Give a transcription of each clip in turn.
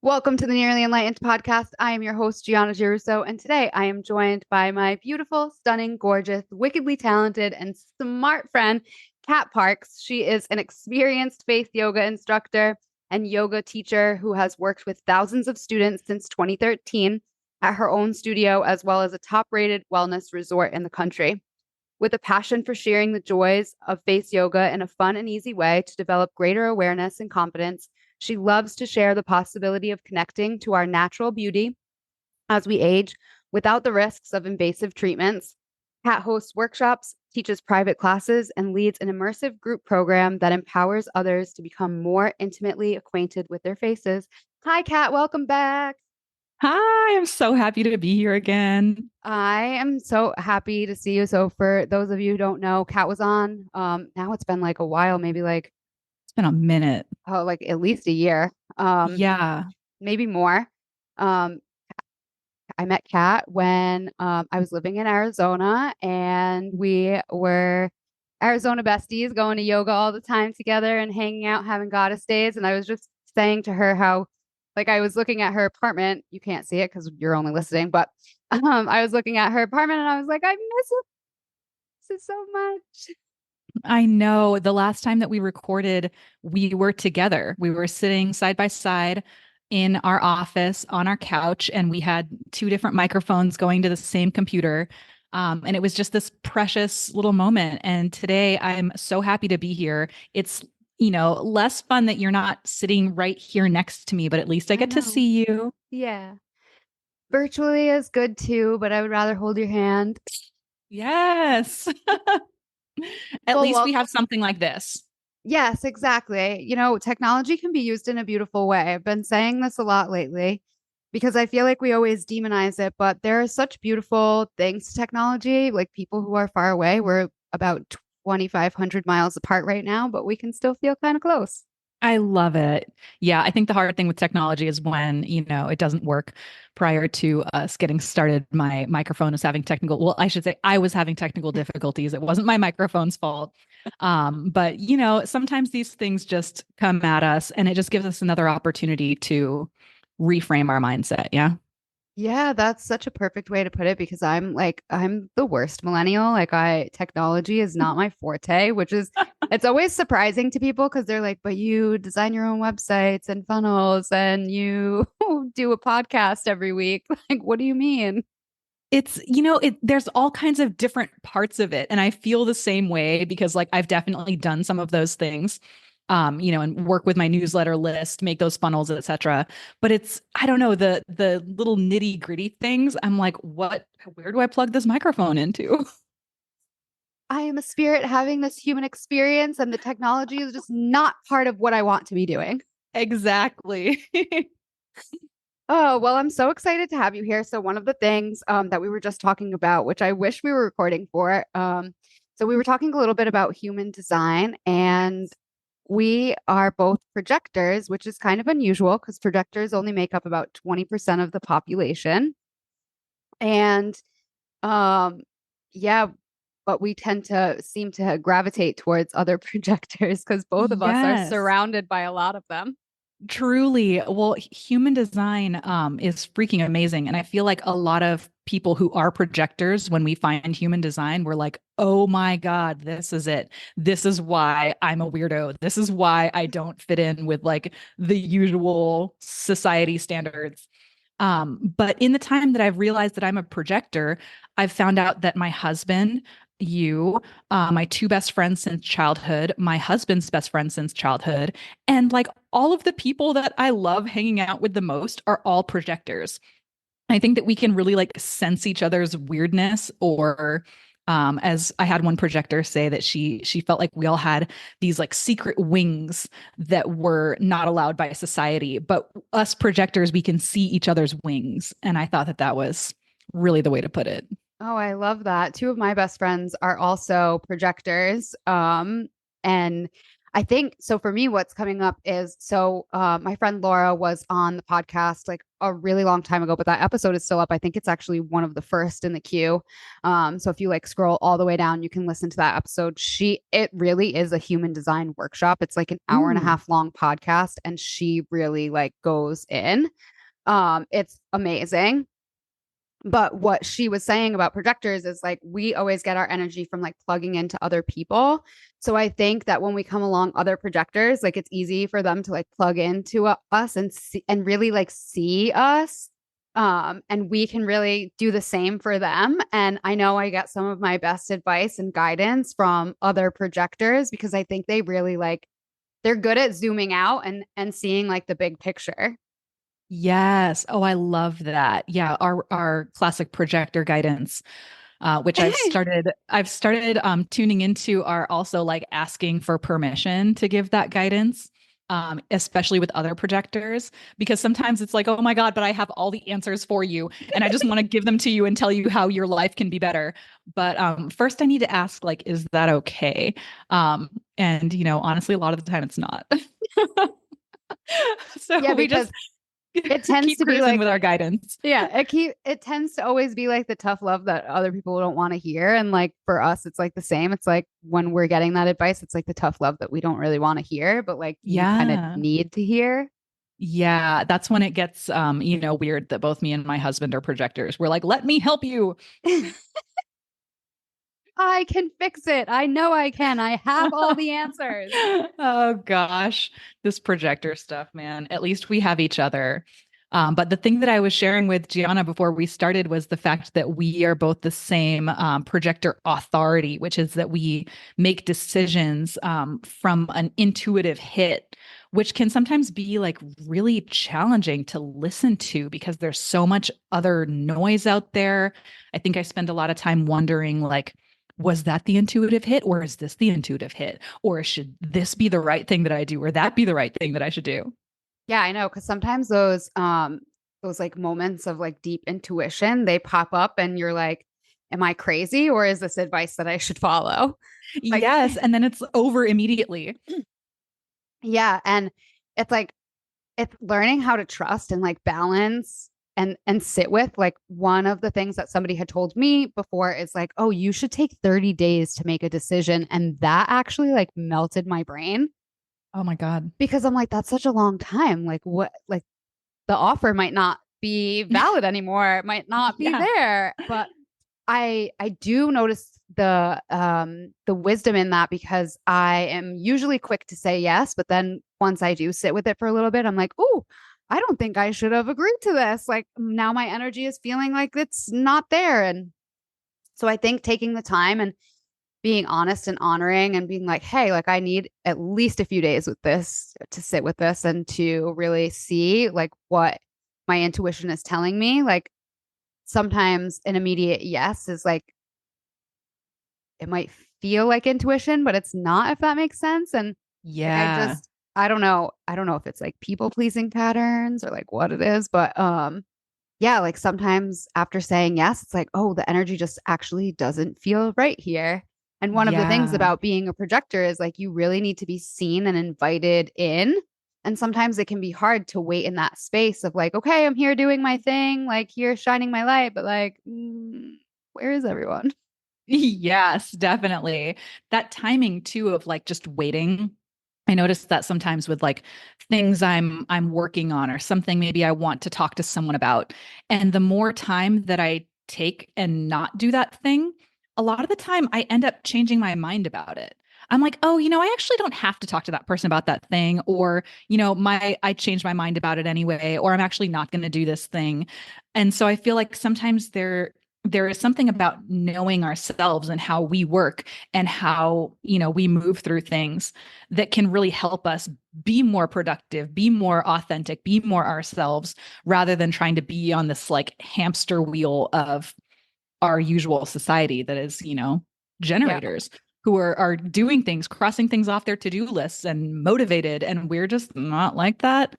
Welcome to the Nearly Enlightened podcast. I am your host, Gianna Girusso, and today I am joined by my beautiful, stunning, gorgeous, wickedly talented, and smart friend, Kat Parks. She is an experienced Face Yoga instructor and yoga teacher who has worked with thousands of students since 2013 at her own studio, as well as a top-rated wellness resort in the country. With a passion for sharing the joys of face yoga in a fun and easy way to develop greater awareness and confidence, she loves to share the possibility of connecting to our natural beauty as we age without the risks of invasive treatments. Kat hosts workshops, teaches private classes, and leads an immersive group program that empowers others to become more intimately acquainted with their faces. Hi, Kat. Welcome back. Hi, I'm so happy to be here again. I am so happy to see you. So, for those of you who don't know, Kat was on. Now it's been like a while, maybe like It's been a minute. like at least a year, um, Yeah. maybe more. Um, I met Kat when I was living in Arizona, and we were Arizona besties, going to yoga all the time together and hanging out, having goddess days. And I was just saying to her how, like, I was looking at her apartment. You can't see it because you're only listening, but I was looking at her apartment, and I was like, I miss it so much. I know the last time that we recorded, we were together. We were sitting side by side in our office on our couch, and we had two different microphones going to the same computer. And it was just this precious little moment. And today I'm so happy to be here. It's, less fun that you're not sitting right here next to me, but at least I I get to know. see you. Yeah. Virtually is good too, but I would rather hold your hand. Yes. At Well, least we welcome. have something like this. Yes, exactly. Technology can be used in a beautiful way. I've been saying this a lot lately because I feel like we always demonize it, but there are such beautiful things to technology, like people who are far away. We're about 2,500 miles apart right now, but we can still feel kind of close. I love it. Yeah, I think the hard thing with technology is when, it doesn't work. Prior to us getting started, my microphone was having well, I should say I was having technical difficulties. It wasn't my microphone's fault. But sometimes these things just come at us and it just gives us another opportunity to reframe our mindset. Yeah. Yeah, that's such a perfect way to put it because I'm the worst millennial. Technology is not my forte, which is it's always surprising to people because they're like, but you design your own websites and funnels and you do a podcast every week. Like, what do you mean? It's, there's all kinds of different parts of it. And I feel the same way because like I've definitely done some of those things, and work with my newsletter list, make those funnels, etc. But it's, I don't know, the little nitty gritty things. I'm like, where do I plug this microphone into? I am a spirit having this human experience, and the technology is just not part of what I want to be doing. Exactly. Oh, well, I'm so excited to have you here. So one of the things that we were just talking about, which I wish we were recording for, so we were talking a little bit about human design, and we are both projectors, which is kind of unusual because projectors only make up about 20% of the population. And um, yeah, but we tend to seem to gravitate towards other projectors because both of us are Yes. surrounded by a lot of them. Truly. Well, human design is freaking amazing. And I feel like a lot of people who are projectors, when we find human design, we're like, oh my God, this is it. This is why I'm a weirdo. This is why I don't fit in with like the usual society standards. But in the time that I've realized that I'm a projector, I've found out that my husband, you, my two best friends since childhood, my husband's best friend since childhood, and like all of the people that I love hanging out with the most are all projectors. I think that we can really like sense each other's weirdness or as I had one projector say that she felt like we all had these like secret wings that were not allowed by society, but us projectors we can see each other's wings, and I thought that that was really the way to put it. Oh, I love that. Two of my best friends are also projectors. And I think so for me, what's coming up is my friend Laura was on the podcast like a really long time ago, but that episode is still up. I think it's actually one of the first in the queue. So if you like scroll all the way down, you can listen to that episode. It really is a human design workshop. It's like an hour and a Ooh. half long podcast, and she really like goes in. It's amazing. But what she was saying about projectors is like we always get our energy from like plugging into other people. So I think that when we come along other projectors, like it's easy for them to like plug into us and see and really like see us. And we can really do the same for them. And I know I get some of my best advice and guidance from other projectors because I think they really like they're good at zooming out and seeing like the big picture. Yes. Oh, I love that. Yeah, our classic projector guidance, which I've started tuning into, are also like asking for permission to give that guidance, especially with other projectors, because sometimes it's like, oh my God, but I have all the answers for you, and I just want to give them to you and tell you how your life can be better. But first, I need to ask, like, is that okay? And honestly, a lot of the time, it's not. Yeah, So we just because it tends keep to be cruising like with our guidance. yeah, it tends to always be like the tough love that other people don't want to hear. And like for us, it's like the same. It's like when we're getting that advice, it's like the tough love that we don't really want to hear, but like you kind of Yeah. need to hear. Yeah, that's when it gets weird that both me and my husband are projectors. We're like, "Let me help you." I can fix it. I know I can. I have all the answers. Oh gosh, this projector stuff, man. At least we have each other. But the thing that I was sharing with Gianna before we started was the fact that we are both the same projector authority, which is that we make decisions from an intuitive hit, which can sometimes be like really challenging to listen to because there's so much other noise out there. I think I spend a lot of time wondering, like, was that the intuitive hit, or is this the intuitive hit, or should this be the right thing that I do, or that be the right thing that I should do? Yeah, I know. Cause sometimes those like moments of like deep intuition, they pop up and you're like, am I crazy or is this advice that I should follow? Like, Yes, and then it's over immediately. yeah. And it's like, it's learning how to trust and like balance and sit with like one of the things that somebody had told me before is like, oh, you should take 30 days to make a decision. And that actually like melted my brain Oh my God. because I'm like, that's such a long time. Like what like the offer might not be valid anymore. It might not be Yeah. there. But I do notice the wisdom in that because I am usually quick to say yes, but then once I do sit with it for a little bit, I'm like, oh, I don't think I should have agreed to this. Like now my energy is feeling like it's not there. And so I think taking the time and being honest and honoring and being like, hey, like I need at least a few days with this to sit with this and to really see like what my intuition is telling me. Like sometimes an immediate yes is like it might feel like intuition, but it's not, if that makes sense. And like Yeah. I don't know. I don't know if it's like people pleasing patterns or like what it is, but yeah, like sometimes after saying yes, it's like, oh, the energy just actually doesn't feel right here. And one of the things Yeah. about being a projector is like you really need to be seen and invited in. And sometimes it can be hard to wait in that space of like, okay, I'm here doing my thing, like here shining my light, but like, where is everyone? Yes, definitely. That timing too of like just waiting. I noticed that sometimes with like things I'm working on or something maybe I want to talk to someone about. And the more time that I take and not do that thing, a lot of the time I end up changing my mind about it. I'm like, oh, I actually don't have to talk to that person about that thing, or, I changed my mind about it anyway, or I'm actually not going to do this thing. And so I feel like sometimes there is something about knowing ourselves and how we work and how we move through things that can really help us be more productive, be more authentic, be more ourselves, rather than trying to be on this like hamster wheel of our usual society that is Yeah. generators who are doing things, crossing things off their to-do lists and motivated, and we're just not like that.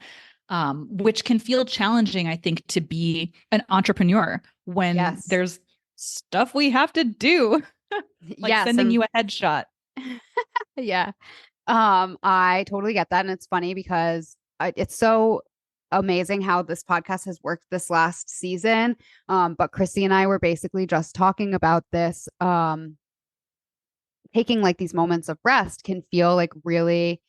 Which can feel challenging, I think, to be an entrepreneur when Yes. there's stuff we have to do, like Yes. sending And you a headshot. yeah. I totally get that. And it's funny because it's so amazing how this podcast has worked this last season. But Chrissy and I were basically just talking about this. Taking like these moments of rest can feel like really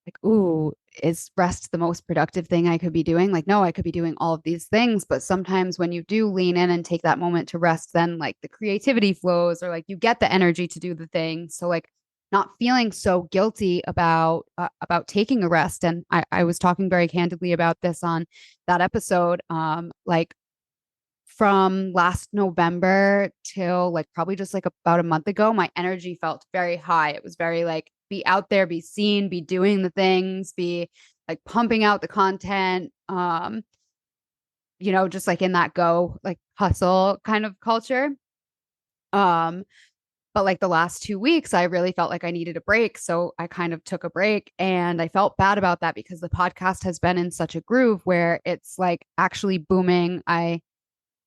like, ooh, is rest the most productive thing I could be doing? Like, no, I could be doing all of these things. But sometimes when you do lean in and take that moment to rest, then like the creativity flows or like you get the energy to do the thing. So like not feeling so guilty about taking a rest. And I was talking very candidly about this on that episode. Like from last November till like probably just like about a month ago, my energy felt very high. It was very like be out there, be seen, be doing the things, be like pumping out the content. Just like in that go, like hustle kind of culture. Um, but like the last 2 weeks, I really felt like I needed a break. So I kind of took a break and I felt bad about that because the podcast has been in such a groove where it's like actually booming. I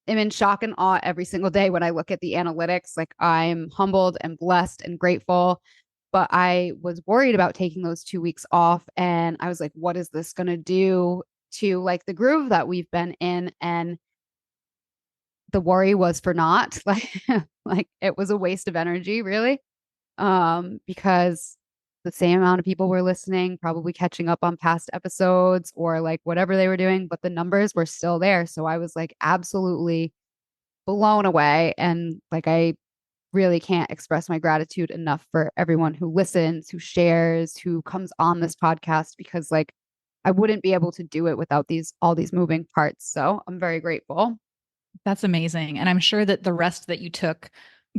am in shock and awe every single day when I look at the analytics. Like I'm humbled and blessed and grateful. But I was worried about taking those 2 weeks off. And I was like, what is this going to do to like the groove that we've been in? And the worry was for naught. Like it was a waste of energy, really. Because the same amount of people were listening, probably catching up on past episodes or like whatever they were doing, but the numbers were still there. So I was like absolutely blown away. And like, I really can't express my gratitude enough for everyone who listens, who shares, who comes on this podcast because like I wouldn't be able to do it without all these moving parts. So I'm very grateful. That's amazing. And I'm sure that the rest that you took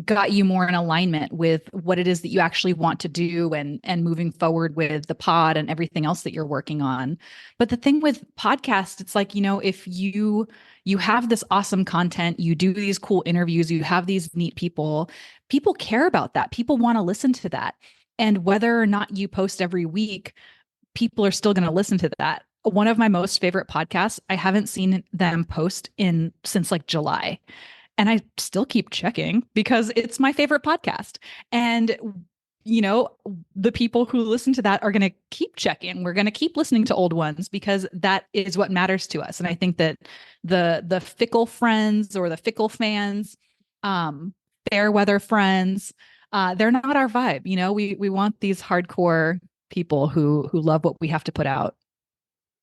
got you more in alignment with what it is that you actually want to do and moving forward with the pod and everything else that you're working on. But the thing with podcasts, it's like, if you have this awesome content, you do these cool interviews, you have these neat people care about that. People want to listen to that. And whether or not you post every week, people are still going to listen to that. One of my most favorite podcasts, I haven't seen them post in since like July. And I still keep checking because it's my favorite podcast. And the people who listen to that are going to keep checking. We're going to keep listening to old ones because that is what matters to us. And I think that the fickle friends or the fickle fans, um, fair weather friends, they're not our vibe. We want these hardcore people who love what we have to put out.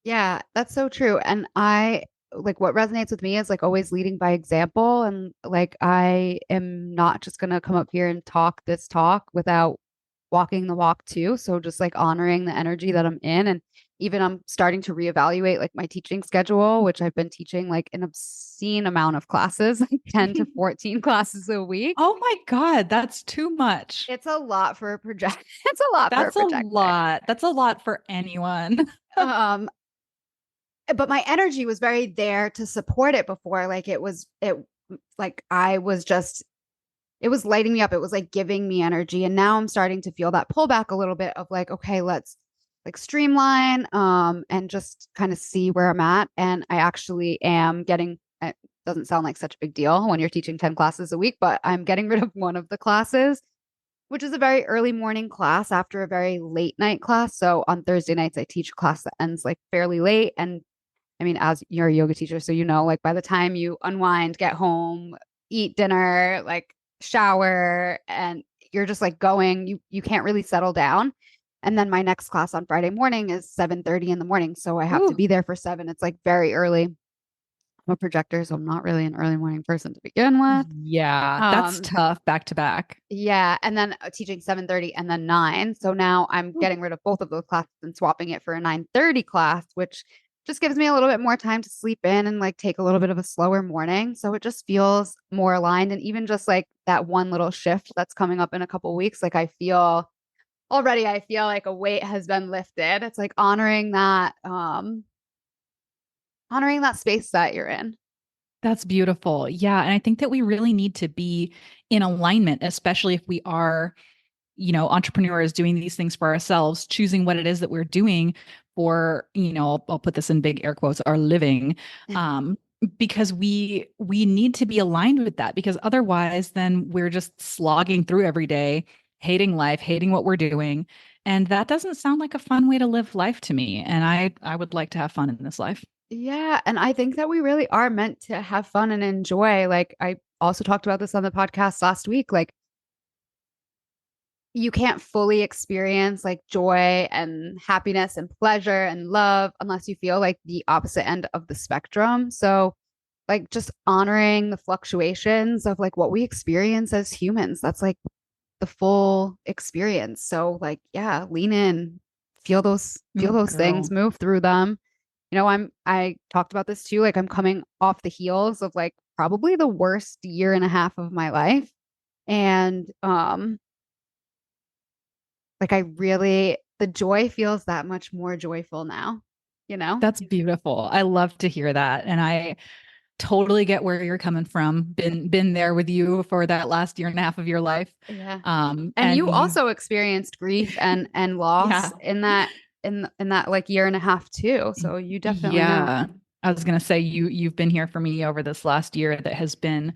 Yeah, that's so true. And I like what resonates with me is like always leading by example. And like I am not just gonna come up here and talk this talk without walking the walk too. So just like honoring the energy that I'm in. And even I'm starting to reevaluate like my teaching schedule, which I've been teaching like an obscene amount of classes, like 10 to 14 classes a week. Oh my God, that's too much. It's a lot for a project. It's a lot for a That's a projector. lot. That's a lot for anyone. Um, but my energy was very there to support it before. Like it like I was just it was lighting me up. It was like giving me energy. And now I'm starting to feel that pullback a little bit of like, okay, let's like streamline and just kind of see where I'm at. And I actually am getting it doesn't sound like such a big deal when you're teaching 10 classes a week, but I'm getting rid of one of the classes, which is a very early morning class after a very late night class. So on Thursday nights, I teach a class that ends like fairly late. And I mean, as you're a yoga teacher, so like by the time you unwind, get home, eat dinner, like shower, and you're just like going, you can't really settle down. And then my next class on Friday morning is 7:30 in the morning. So I have to Ooh, be there for 7. It's like very early. I'm a projector, so I'm not really an early morning person to begin with. yeah, that's Um, tough back to back. yeah, and then teaching 7:30 and then 9. So now I'm Ooh, getting rid of both of those classes and swapping it for a 9:30 class, which just gives me a little bit more time to sleep in and like take a little bit of a slower morning. So it just feels more aligned. And even just like that one little shift that's coming up in a couple weeks, like I feel like a weight has been lifted. It's like honoring that space that you're in. that's beautiful. Yeah, and I think that we really need to be in alignment, especially if we are entrepreneurs doing these things for ourselves, choosing what it is that we're doing for, I'll put this in big air quotes, our living. Um, because we need to be aligned with that because otherwise then we're just slogging through every day, hating life, hating what we're doing. And that doesn't sound like a fun way to live life to me. And I would like to have fun in this life. Yeah, and I think that we really are meant to have fun and enjoy. Like I also talked about this on the podcast last week. Like you can't fully experience like joy and happiness and pleasure and love unless you feel like the opposite end of the spectrum. So like just honoring the fluctuations of like what we experience as humans. That's like the full experience. So like yeah, lean in, feel Ooh, those things, girl. move through them. I talked about this too. Like I'm coming off the heels of like probably the worst year and a half of my life. And like I really the joy feels that much more joyful now, you know? That's beautiful. I love to hear that. And I totally get where you're coming from. Been there with you for that last year and a half of your life. Yeah. And And you you also experienced grief and loss yeah. in that like year and a half too. So you definitely know. Yeah. I was gonna say you've been here for me over this last year that has been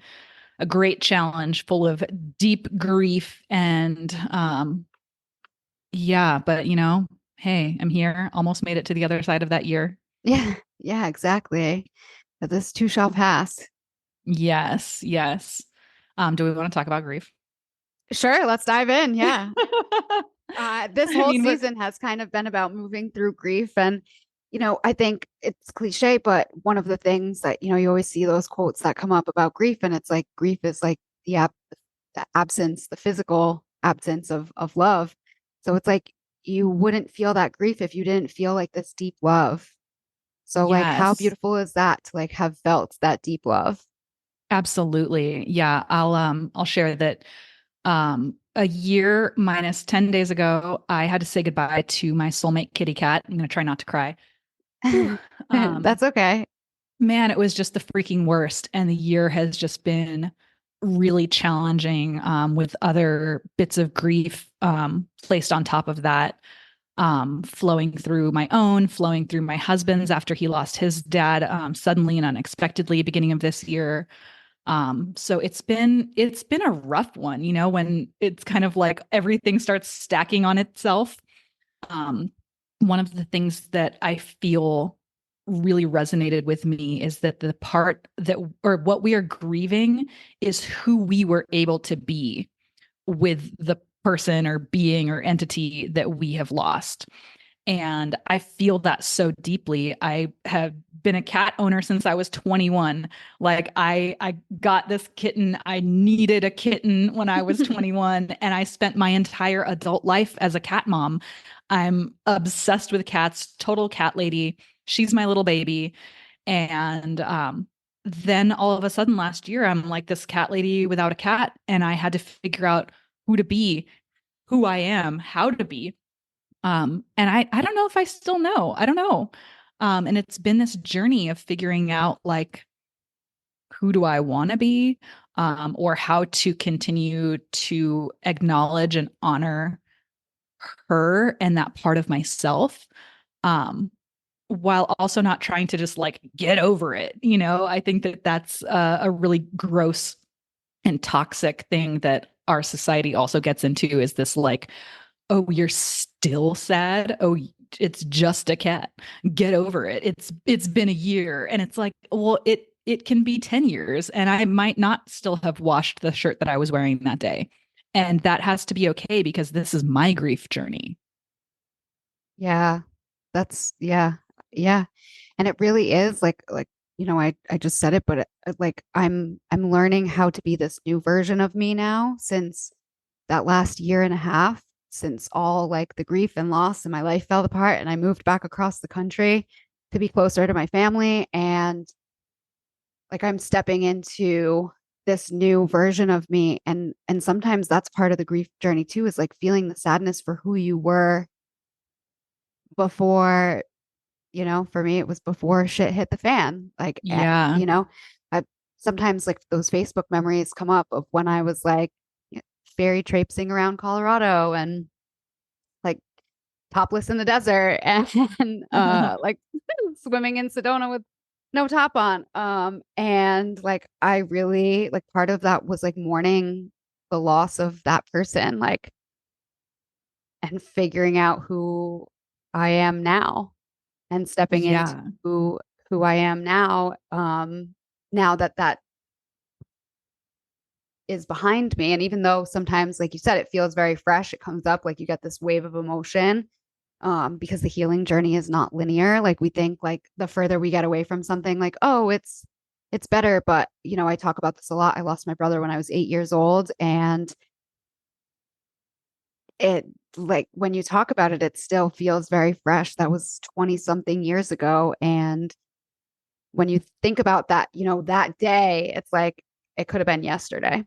a great challenge full of deep grief and yeah, but hey, I'm here. Almost made it to the other side of that year. Yeah. Yeah, exactly. But this too shall pass. Yes, yes. Do we want to talk about grief? Sure, let's dive in. Yeah. This I whole mean, we're season has kind of been about moving through grief. And, I think it's cliche, but one of the things that, you always see those quotes that come up about grief, and it's like grief is like the absence, the physical absence of love. So it's like you wouldn't feel that grief if you didn't feel like this deep love. So like how yes, beautiful is that to like have felt that deep love? absolutely. Yeah, I'll share that a year minus 10 days ago, I had to say goodbye to my soulmate kitty cat. I'm going to try not to cry. Whew. Um, That's okay. Man, it was just the freaking worst. And the year has just been really challenging with other bits of grief placed on top of that, flowing through my husband's after he lost his dad suddenly and unexpectedly beginning of this year. So it's been a rough one, when it's kind of like everything starts stacking on itself. Um, One of the things that I feel really resonated with me is that the part that, or what we are grieving, is who we were able to be with the person or being or entity that we have lost. And I feel that so deeply. I have been a cat owner since I was 21. Like I got this kitten. I needed a kitten when I was 21 and I spent my entire adult life as a cat mom. I'm obsessed with cats, total cat lady. She's my little baby. And then all of a sudden last year I'm like this cat lady without a cat and I had to figure out who to be, who I am, how to be. And I don't know if I still know. I don't know. And it's been this journey of figuring out like who do I want to be, or how to continue to acknowledge and honor her and that part of myself, while also not trying to just like get over it. I think that that's a really gross and toxic thing that our society also gets into is this like, oh, you're still sad. Oh, it's just a cat. Get over it. It's been a year. And it's like, well, it can be 10 years and I might not still have washed the shirt that I was wearing that day. And that has to be okay because this is my grief journey. Yeah. Yeah. Yeah. And it really is like I just said it, but like I'm learning how to be this new version of me now since that last year and a half, since all like the grief and loss in my life fell apart and I moved back across the country to be closer to my family. And like I'm stepping into this new version of me. And sometimes that's part of the grief journey too, is like feeling the sadness for who you were before. For me, it was before shit hit the fan. Like, Yeah. I sometimes like those Facebook memories come up of when I was like ferry traipsing around Colorado and like topless in the desert and like swimming in Sedona with no top on. And like I really like part of that was like mourning the loss of that person. Like and figuring out who I am now and stepping into Yeah. who I am now. Now that that is behind me. And even though sometimes, like you said, it feels very fresh, it comes up like you get this wave of emotion. Because the healing journey is not linear. Like we think like the further we get away from something, like, oh, it's better. But you know, I talk about this a lot. I lost my brother when I was 8 years old. And it like when you talk about it, it still feels very fresh. That was 20 something years ago. And when you think about that, you know, that day, it's like it could have been yesterday.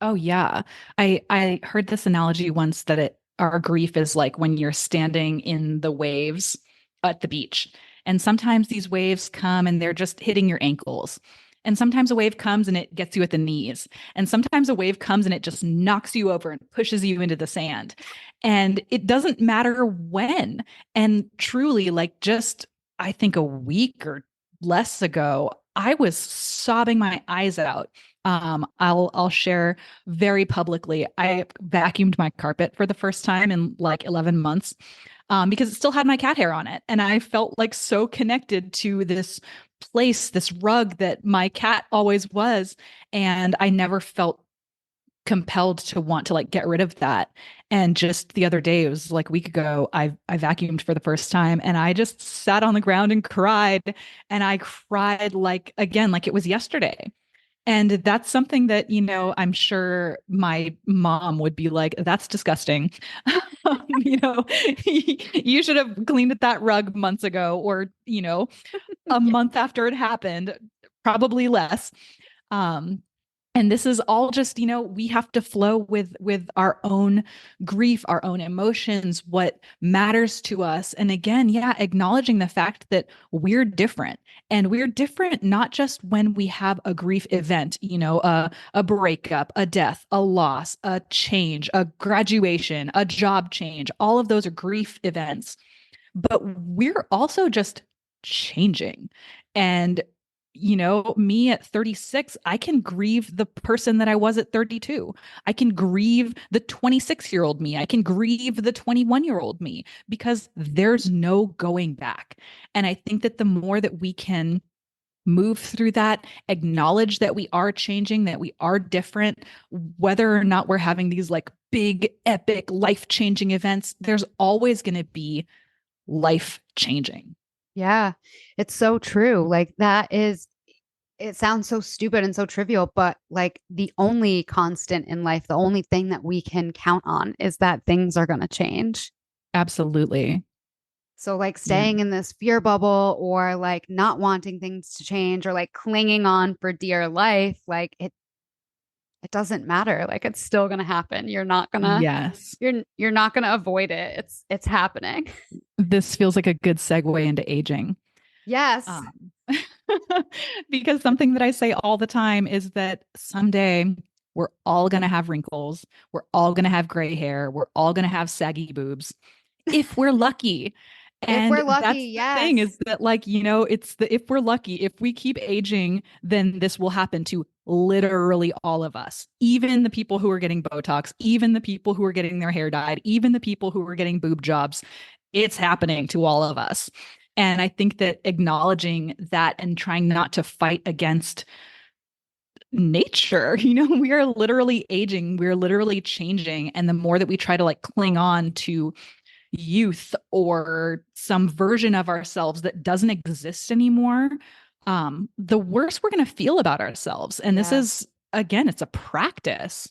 Oh yeah. I heard this analogy once that our grief is like when you're standing in the waves at the beach. And sometimes these waves come and they're just hitting your ankles. And sometimes a wave comes and it gets you at the knees. And sometimes a wave comes and it just knocks you over and pushes you into the sand. And it doesn't matter when. And truly, like just I think a week or less ago, I was sobbing my eyes out. I'll share very publicly. I vacuumed my carpet for the first time in like 11 months because it still had my cat hair on it. And I felt like so connected to this place, this rug that my cat always was. And I never felt compelled to want to like get rid of that. And just the other day, it was like a week ago, I vacuumed for the first time and I just sat on the ground and cried. And I cried like again, like it was yesterday. And that's something that, I'm sure my mom would be like, that's disgusting. you know, you should have cleaned that rug months ago or, a Yeah. month after it happened, probably less. Um, and this is all just, we have to flow with our own grief, our own emotions, what matters to us. And again, yeah, acknowledging the fact that we're different. And we're different not just when we have a grief event, a breakup, a death, a loss, a change, a graduation, a job change. All of those are grief events, but we're also just changing. And, me at 36, I can grieve the person that I was at 32. I can grieve the 26-year-old me. I can grieve the 21-year-old me because there's no going back. And I think that the more that we can move through that, acknowledge that we are changing, that we are different, whether or not we're having these like big, epic, life changing events, there's always going to be life changing. Yeah, it's so true. Like that is, it sounds so stupid and so trivial, but like the only constant in life, the only thing that we can count on is that things are going to change. Absolutely. So like Yeah. staying in this fear bubble or like not wanting things to change or like clinging on for dear life, like it doesn't matter. Like it's still going to happen. Yes. You're not going to avoid it. It's happening. This feels like a good segue into aging. Yes. Um, because something that I say all the time is that someday we're all going to have wrinkles. We're all going to have gray hair. We're all going to have saggy boobs if we're lucky. If And we're lucky, that's the thing yes. is that, like, it's the if we're lucky, if we keep aging, then this will happen to literally all of us, even the people who are getting Botox, even the people who are getting their hair dyed, even the people who are getting boob jobs. It's happening to all of us. And I think that acknowledging that and trying not to fight against nature, we are literally aging, we're literally changing. And the more that we try to like cling on to youth or some version of ourselves that doesn't exist anymore, the worse we're going to feel about ourselves. And this Yeah. is, again, it's a practice.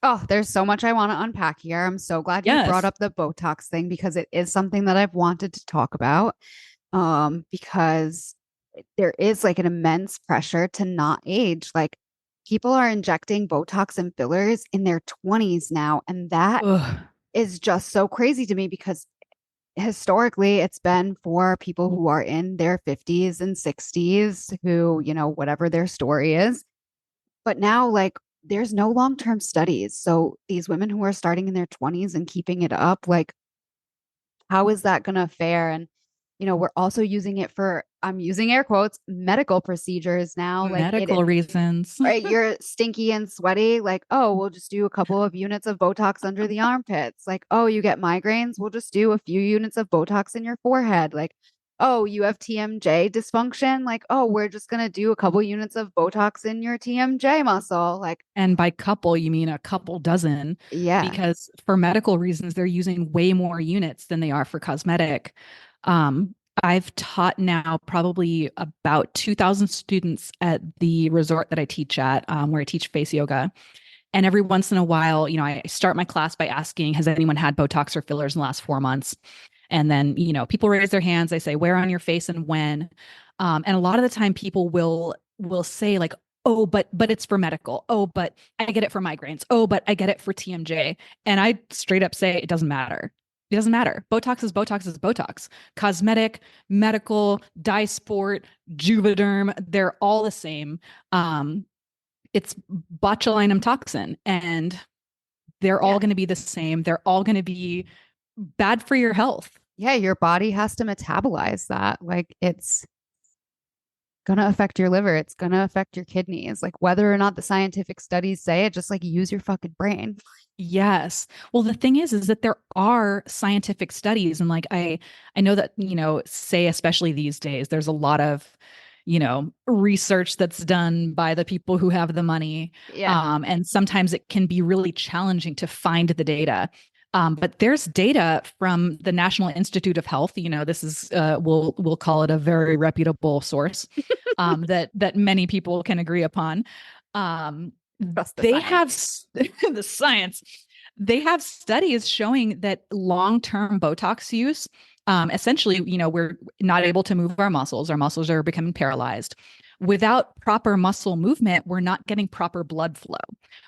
Oh, there's so much I want to unpack here. I'm so glad you brought Yes. up the Botox thing because it is something that I've wanted to talk about. Because there is like an immense pressure to not age. Like people are injecting Botox and fillers in their 20s now, and that Ugh. is just so crazy to me because historically it's been for people who are in their 50s and 60s who, you know, whatever their story is. But now, like, there's no long term studies. So these women who are starting in their 20s and keeping it up, like, how is that going to fare? And we're also using it for, I'm using air quotes, medical procedures now. Like Medical reasons. right, you're stinky and sweaty. Like, oh, we'll just do a couple of units of Botox under the armpits. Like, oh, you get migraines. We'll just do a few units of Botox in your forehead. Like, oh, you have TMJ dysfunction. Like, oh, we're just going to do a couple units of Botox in your TMJ muscle. Like, And by couple, you mean a couple dozen, yeah. because for medical reasons, they're using way more units than they are for cosmetic. I've taught now probably about 2,000 students at the resort that I teach at, where I teach face yoga. And every once in a while, I start my class by asking, has anyone had Botox or fillers in the last 4 months? And then, people raise their hands. They say, where on your face and when? And a lot of the time people will say like, oh, but it's for medical. Oh, but I get it for migraines. Oh, but I get it for TMJ. And I straight up say it doesn't matter. It doesn't matter. Botox is Botox is Botox. Cosmetic, medical, dye sport, Juvederm, they're all the same. It's botulinum toxin, and they're all Yeah. going to be the same. They're all going to be bad for your health. Yeah. Your body has to metabolize that. Like, it's going to affect your liver. It's going to affect your kidneys. Like, whether or not the scientific studies say it, just like use your fucking brain. Yes. Well, the thing is that there are scientific studies, and like I know that, say especially these days, there's a lot of, research that's done by the people who have the money. Yeah. And sometimes it can be really challenging to find the data. But there's data from the National Institute of Health. This is we'll call it a very reputable source, that many people can agree upon. Um, Trust the they science. have the science. They have studies showing that long-term Botox use, essentially, we're not able to move our muscles. Our muscles are becoming paralyzed. Without proper muscle movement, we're not getting proper blood flow.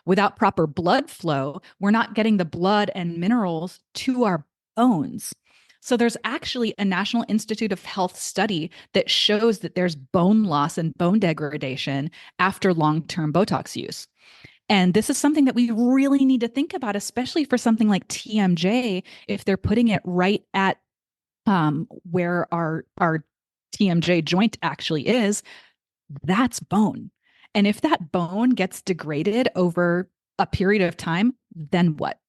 Without proper blood flow, we're not getting the blood and minerals to our bones. So there's actually a National Institute of Health study that shows that there's bone loss and bone degradation after long-term Botox use. And this is something that we really need to think about, especially for something like TMJ, if they're putting it right at where our TMJ joint actually is, that's bone. And if that bone gets degraded over a period of time, then what?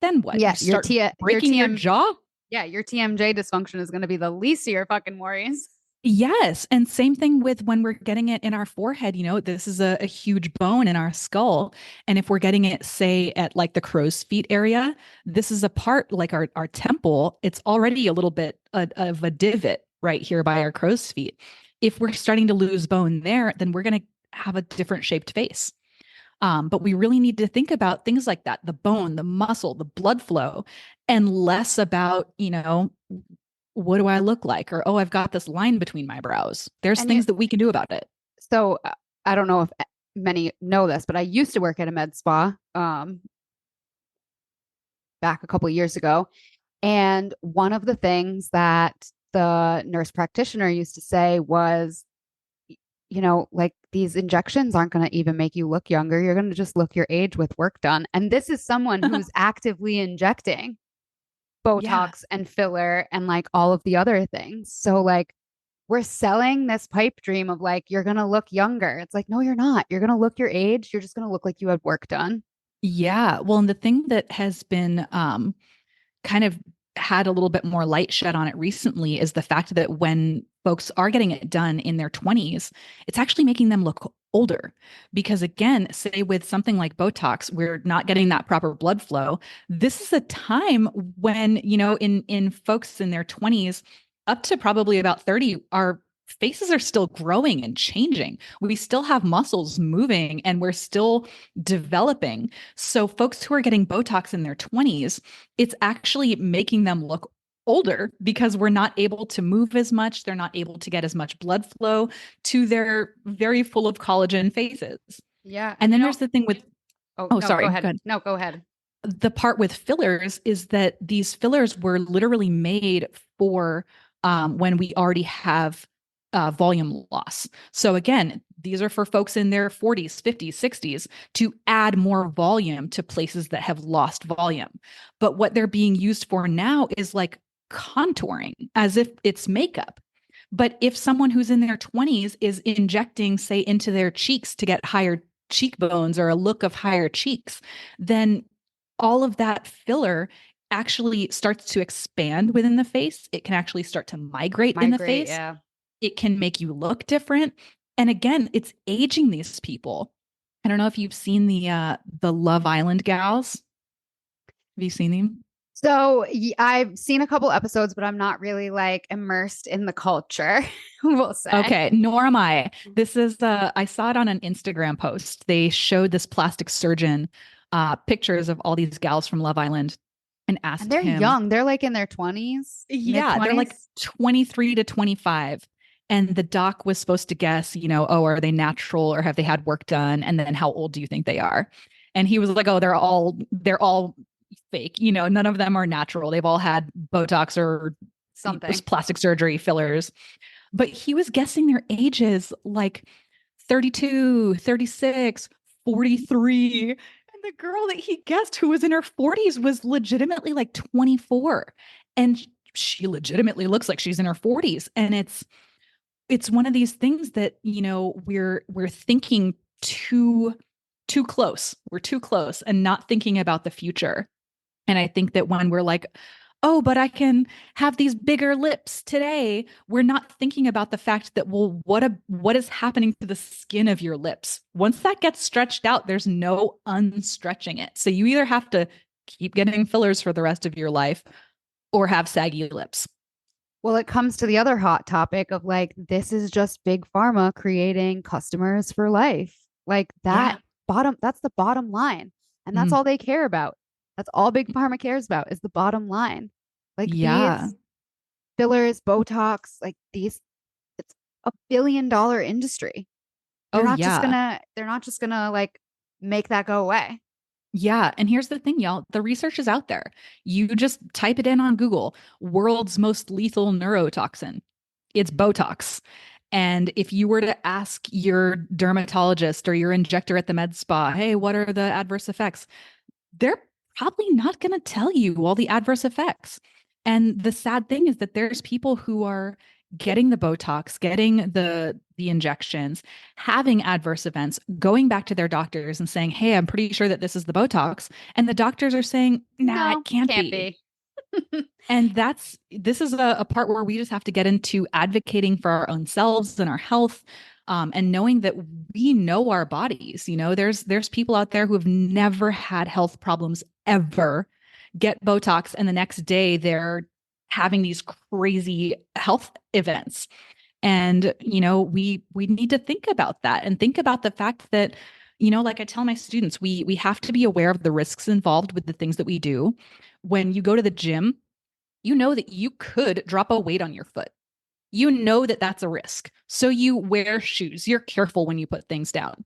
Then what? Yeah, You start breaking your jaw? yeah, your TMJ dysfunction is going to be the least of your fucking worries. Yes. And same thing with when we're getting it in our forehead. This is a huge bone in our skull. And if we're getting it, say, at like the crow's feet area, this is a part like our temple. It's already a little bit of a divot right here by our crow's feet. If we're starting to lose bone there, then we're going to have a different shaped face. But we really need to think about things like that, the bone, the muscle, the blood flow, and less about, what do I look like? Or, oh, I've got this line between my brows. There's And you, things that we can do about it. so I don't know if many know this, but I used to work at a med spa back a couple of years ago. And one of the things that the nurse practitioner used to say was, like these injections aren't going to even make you look younger. You're going to just look your age with work done. And this is someone who's actively injecting Yeah. Botox and filler and like all of the other things. So, like, we're selling this pipe dream of like, you're going to look younger. It's like, no, you're not. You're going to look your age. You're just going to look like you had work done. Yeah. Well, and the thing that has been kind of had a little bit more light shed on it recently is the fact that when folks are getting it done in their 20s, it's actually making them look older. Because again, say with something like Botox, we're not getting that proper blood flow. This is a time when, in folks in their 20s up to probably about 30, our faces are still growing and changing. We still have muscles moving and we're still developing. So folks who are getting Botox in their 20s, it's actually making them look older because we're not able to move as much. They're not able to get as much blood flow to their very full of collagen faces. Yeah. And then there's the thing with, Oh, oh, no, go sorry, ahead. good. No, go ahead. The part with fillers is that these fillers were literally made for when we already have volume loss. So again, these are for folks in their 40s, 50s, 60s to add more volume to places that have lost volume. But what they're being used for now is like contouring as if it's makeup. But if someone who's in their 20s is injecting, say, into their cheeks to get higher cheekbones or a look of higher cheeks, then all of that filler actually starts to expand within the face. It can actually start to migrate in the Migrate, face. yeah. It can make you look different. And again, it's aging these people. I don't know if you've seen the Love Island gals. Have you seen them? So I've seen a couple episodes, but I'm not really like immersed in the culture, we'll say. Okay, nor am I. This is I saw it on an Instagram post. They showed this plastic surgeon pictures of all these gals from Love Island and And asked they're him, young. They're like in their 20s, mid yeah, they're like 20s, 23 to 25. And the doc was supposed to guess, oh, are they natural or have they had work done? And then how old do you think they are? And he was like, oh, they're all fake. None of them are natural. They've all had Botox or something. plastic surgery fillers. But he was guessing their ages like 32, 36, 43. And the girl that he guessed who was in her 40s was legitimately like 24. And she legitimately looks like she's in her 40s. And it's one of these things that, we're thinking too close. We're too close and not thinking about the future. And I think that when we're like, oh, but I can have these bigger lips today, we're not thinking about the fact that, well, what is happening to the skin of your lips? Once that gets stretched out, there's no unstretching it. So you either have to keep getting fillers for the rest of your life or have saggy lips. Well, it comes to the other hot topic of like, this is just big pharma creating customers for life. Like Yeah. that's the bottom line. And that's Mm, all they care about. That's all big pharma cares about is the bottom line. Like yeah. these fillers, Botox, like these, it's $1 billion industry. Oh, yeah. They're not just gonna like make that go away. Yeah. And here's the thing, y'all. The research is out there. You just type it in on Google, world's most lethal neurotoxin. It's Botox. And if you were to ask your dermatologist or your injector at the med spa, hey, what are the adverse effects? They're probably not going to tell you all the adverse effects. And the sad thing is that there's people who are getting the Botox, getting the injections, having adverse events, going back to their doctors and saying, "Hey, I'm pretty sure that this is the Botox." And the doctors are saying, "Nah, it No, can't can't be." be. And this is a part where we just have to get into advocating for our own selves and our health, and knowing that we know our bodies. There's people out there who have never had health problems ever, get Botox, and the next day they're having these crazy health events. And we need to think about that and think about the fact that, like I tell my students, we have to be aware of the risks involved with the things that we do. When you go to the gym, you know that you could drop a weight on your foot. You know that that's a risk. So you wear shoes. You're careful when you put things down.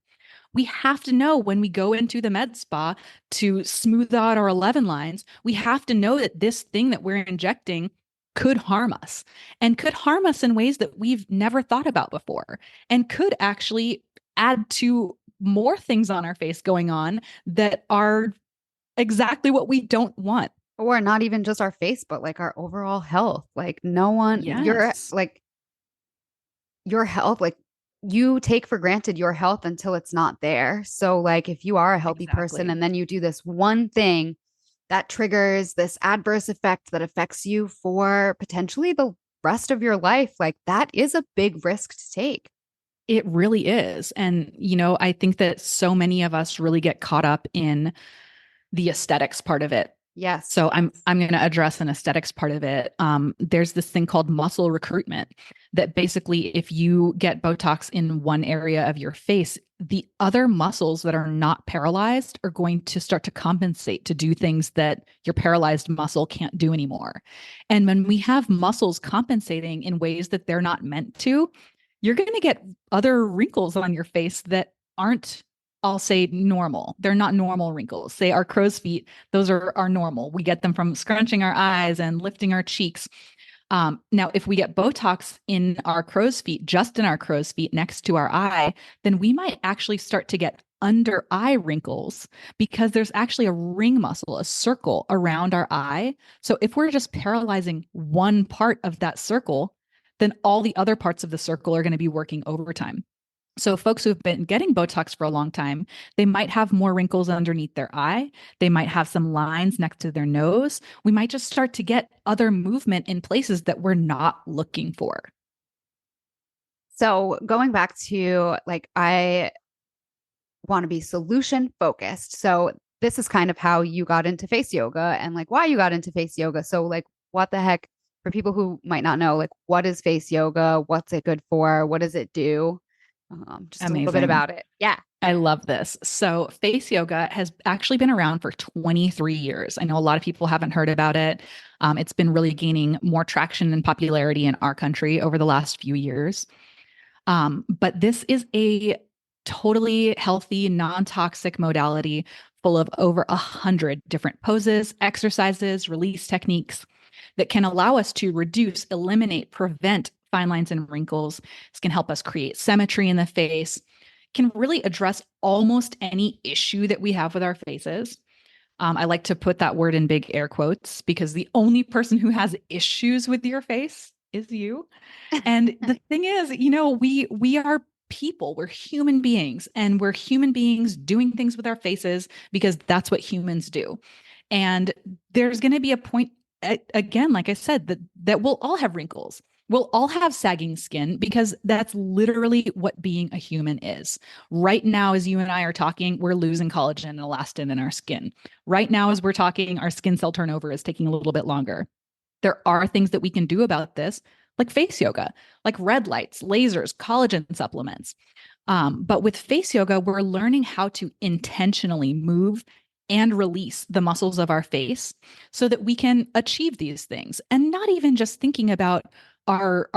We have to know when we go into the med spa to smooth out our 11 lines, we have to know that this thing that we're injecting could harm us and could harm us in ways that we've never thought about before and could actually add to more things on our face going on that are exactly what we don't want. Or not even just our face, but like our overall health. Like no one, Yes, your health, like you take for granted your health until it's not there. So like if you are a healthy person exactly. and then you do this one thing that triggers this adverse effect that affects you for potentially the rest of your life, like that is a big risk to take. It really is. And, I think that so many of us really get caught up in the aesthetics part of it. Yes. So I'm going to address an aesthetics part of it. There's this thing called muscle recruitment that basically, if you get Botox in one area of your face, the other muscles that are not paralyzed are going to start to compensate to do things that your paralyzed muscle can't do anymore. And when we have muscles compensating in ways that they're not meant to, you're going to get other wrinkles on your face that aren't, I'll say, normal. They're not normal wrinkles. Say our crow's feet, those are normal. We get them from scrunching our eyes and lifting our cheeks. Now, if we get Botox in our crow's feet, just in our crow's feet next to our eye, then we might actually start to get under eye wrinkles because there's actually a ring muscle, a circle around our eye. So if we're just paralyzing one part of that circle, then all the other parts of the circle are going to be working overtime. So folks who've been getting Botox for a long time, they might have more wrinkles underneath their eye. They might have some lines next to their nose. We might just start to get other movement in places that we're not looking for. So going back to like, I want to be solution focused. So this is kind of how you got into face yoga and like why you got into face yoga. So like what the heck for people who might not know, like what is face yoga? What's it good for? What does it do? Just a little bit Amazing. about it. Yeah. I love this. So, face yoga has actually been around for 23 years. I know a lot of people haven't heard about it. It's been really gaining more traction and popularity in our country over the last few years. But this is a totally healthy, non toxic modality full of over 100 different poses, exercises, release techniques that can allow us to reduce, eliminate, prevent fine lines and wrinkles. This can help us create symmetry in the face, can really address almost any issue that we have with our faces. I like to put that word in big air quotes because the only person who has issues with your face is you. And the thing is, we are people, we're human beings, and we're human beings doing things with our faces because that's what humans do. And there's going to be a point again, like I said, that we'll all have wrinkles. We'll all have sagging skin because that's literally what being a human is. Right now, as you and I are talking, we're losing collagen and elastin in our skin. Right now, as we're talking, our skin cell turnover is taking a little bit longer. There are things that we can do about this, like face yoga, like red lights, lasers, collagen supplements. But with face yoga, we're learning how to intentionally move and release the muscles of our face so that we can achieve these things and not even just thinking about our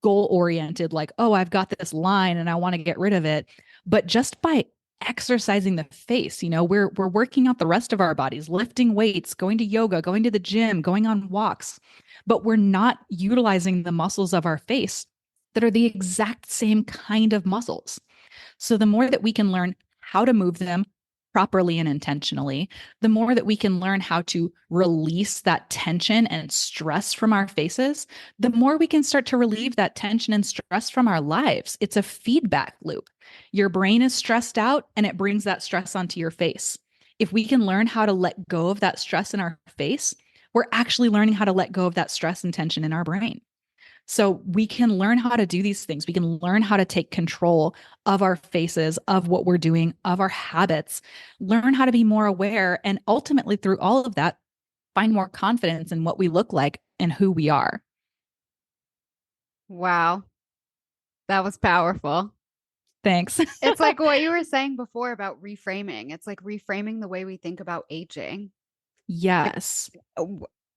goal oriented, like, oh, I've got this line and I want to get rid of it. But just by exercising the face, we're working out the rest of our bodies, lifting weights, going to yoga, going to the gym, going on walks, but we're not utilizing the muscles of our face that are the exact same kind of muscles. So the more that we can learn how to move them properly and intentionally, the more that we can learn how to release that tension and stress from our faces, the more we can start to relieve that tension and stress from our lives. It's a feedback loop. Your brain is stressed out and it brings that stress onto your face. If we can learn how to let go of that stress in our face, we're actually learning how to let go of that stress and tension in our brain. So we can learn how to do these things. We can learn how to take control of our faces, of what we're doing, of our habits, learn how to be more aware, and ultimately, through all of that, find more confidence in what we look like and who we are. Wow. That was powerful. Thanks. It's like what you were saying before about reframing. It's like reframing the way we think about aging. Like, Yes,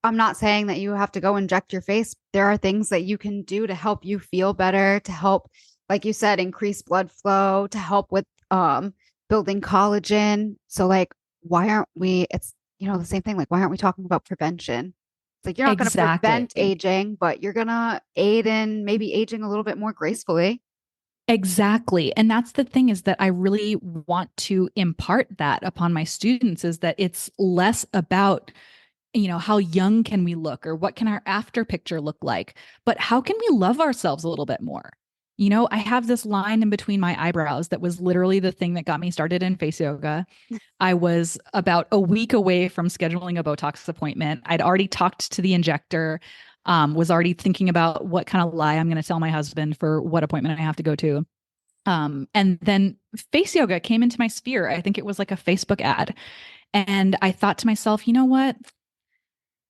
I'm not saying that you have to go inject your face. There are things that you can do to help you feel better, to help, like you said, increase blood flow, to help with building collagen. So like why aren't we it's the same thing, like why aren't we talking about prevention? It's like you're not going to prevent exactly. aging, but you're going to aid in maybe aging a little bit more gracefully. Exactly. And that's the thing is that I really want to impart that upon my students is that it's less about how young can we look or what can our after picture look like? But how can we love ourselves a little bit more? I have this line in between my eyebrows that was literally the thing that got me started in face yoga. I was about a week away from scheduling a Botox appointment. I'd already talked to the injector, was already thinking about what kind of lie I'm going to tell my husband for what appointment I have to go to. And then face yoga came into my sphere. I think it was like a Facebook ad. And I thought to myself, you know what?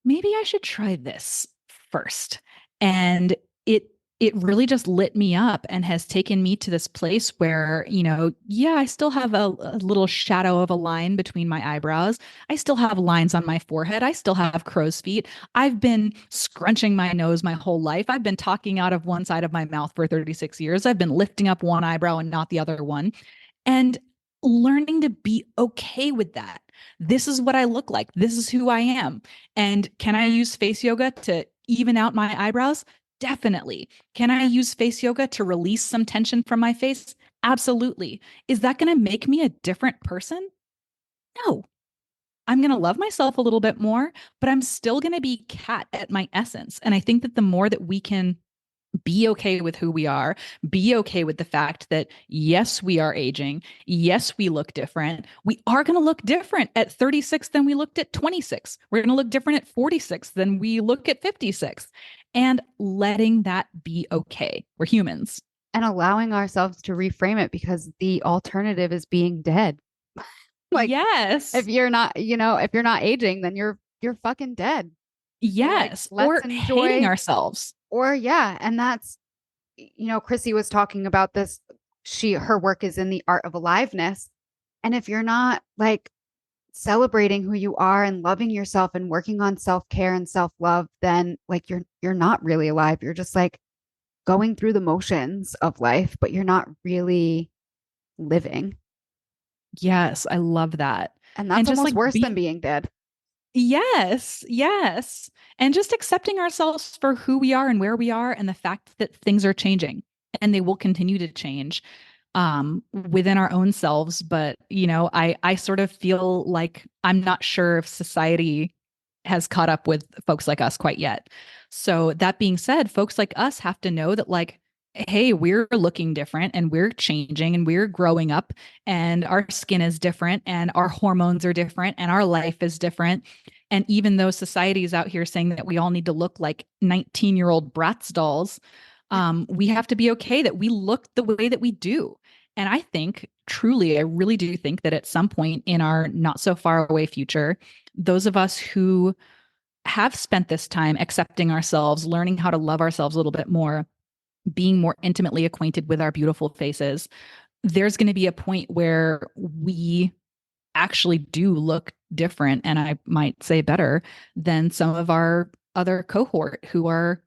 Maybe I should try this first. And it it really just lit me up and has taken me to this place where, yeah, I still have a little shadow of a line between my eyebrows. I still have lines on my forehead. I still have crow's feet. I've been scrunching my nose my whole life. I've been talking out of one side of my mouth for 36 years. I've been lifting up one eyebrow and not the other one. And learning to be okay with that. This is what I look like. This is who I am. And can I use face yoga to even out my eyebrows? Definitely. Can I use face yoga to release some tension from my face? Absolutely. Is that going to make me a different person? No. I'm going to love myself a little bit more, but I'm still going to be Kat at my essence. And I think that the more that we can be okay with who we are, be okay with the fact that, yes, we are aging. Yes, we look different. We are going to look different at 36 than we looked at 26. We're going to look different at 46 than we look at 56. And letting that be okay. We're humans. And allowing ourselves to reframe it because the alternative is being dead. Like if Yes. you're not, if you're not aging, then you're fucking dead. So like Yes. let's Or hating enjoy ourselves. or yeah, and that's Chrissy was talking about this. Her work is in the art of aliveness. And if you're not like celebrating who you are and loving yourself and working on self-care and self-love, then like you're not really alive. You're just like going through the motions of life, but you're not really living. Yes, I love that. And And that's just almost like worse than be being dead. yes, yes. And just accepting ourselves for who we are and where we are and the fact that things are changing and they will continue to change within our own selves. But, I sort of feel like I'm not sure if society has caught up with folks like us quite yet. So that being said, folks like us have to know that like, hey, we're looking different and we're changing and we're growing up and our skin is different and our hormones are different and our life is different. And even though society is out here saying that we all need to look like 19-year-old Bratz dolls, we have to be okay that we look the way that we do. And I think, truly, I really do think that at some point in our not so far away future, those of us who have spent this time accepting ourselves, learning how to love ourselves a little bit more, being more intimately acquainted with our beautiful faces, there's going to be a point where we actually do look different, and I might say better than some of our other cohort who are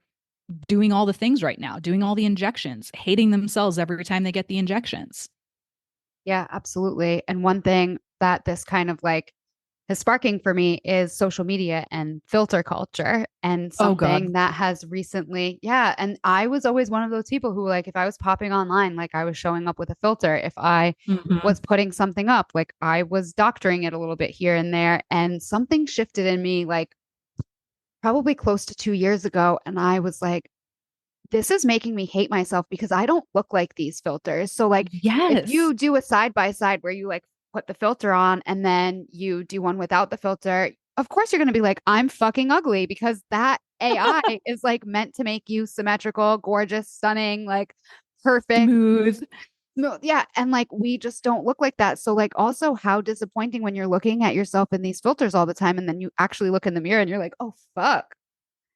doing all the things right now, doing all the injections, hating themselves every time they get the injections. Yeah, absolutely. And one thing that this kind of like is sparking for me is social media and filter culture and Oh something God. that has recently, yeah. And I was always one of those people who, like, if I was popping online, like I was showing up with a filter. If I Mm-hmm. was putting something up, like I was doctoring it a little bit here and there. And something shifted in me, like probably close to 2 years ago. And I was like, this is making me hate myself because I don't look like these filters. So like if Yes. you do a side by side where you like put the filter on and then you do one without the filter, of course you're going to be like, I'm fucking ugly because that AI is like meant to make you symmetrical, gorgeous, stunning, like perfect. Smooth. No, yeah. And like we just don't look like that. So like also how disappointing when you're looking at yourself in these filters all the time and then you actually look in the mirror and you're like, oh fuck.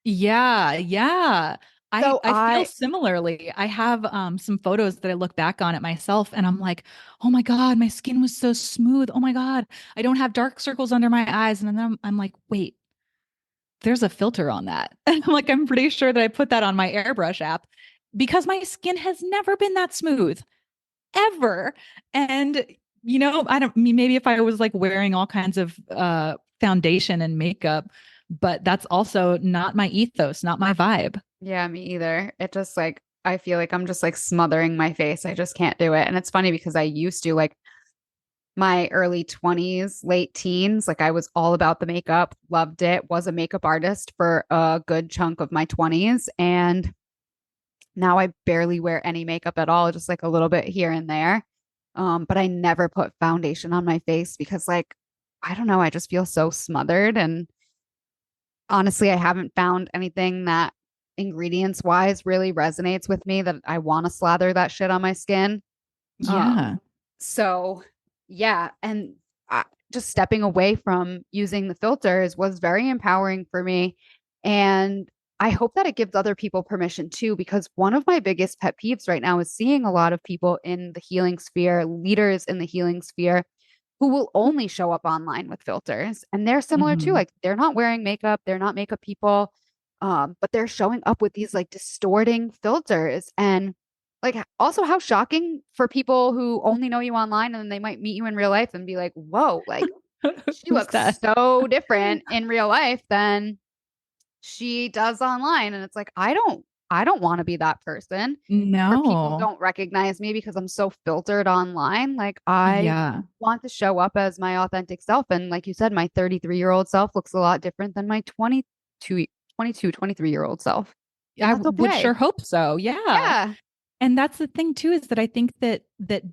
Yeah, yeah. I So I feel I similarly. I have some photos that I look back on it myself and I'm like, "Oh my God, my skin was so smooth. Oh my God, I don't have dark circles under my eyes." And then I'm like, "Wait, there's a filter on that." And I'm like, "I'm pretty sure that I put that on my airbrush app because my skin has never been that smooth ever." And I don't mean maybe if I was like wearing all kinds of foundation and makeup, but that's also not my ethos, not my vibe. Yeah, me either. It just like I feel like I'm just like smothering my face. I just can't do it. And it's funny because I used to like my early 20s, late teens, like I was all about the makeup, loved it, was a makeup artist for a good chunk of my 20s. And now I barely wear any makeup at all, just like a little bit here and there. But I never put foundation on my face because like I don't know, I just feel so smothered and honestly, I haven't found anything that ingredients wise really resonates with me that I want to slather that shit on my skin. Yeah. So yeah, and just stepping away from using the filters was very empowering for me. And I hope that it gives other people permission too, because one of my biggest pet peeves right now is seeing a lot of people in the healing sphere, leaders in the healing sphere who will only show up online with filters. And they're similar too. Mhm. Like they're not wearing makeup, they're not makeup people, but they're showing up with these like distorting filters. And like also how shocking for people who only know you online and then they might meet you in real life and be like, whoa, like she Who's looks that? so different in real life than she does online. And it's like, I don't. I don't want to be that person. Or people No. don't recognize me because I'm so filtered online. Like I Yeah. want to show up as my authentic self. And like you said, my 33-year-old self looks a lot different than my 23-year-old self. And I that's would okay. sure hope so. Yeah. Yeah. And that's the thing too, is that I think that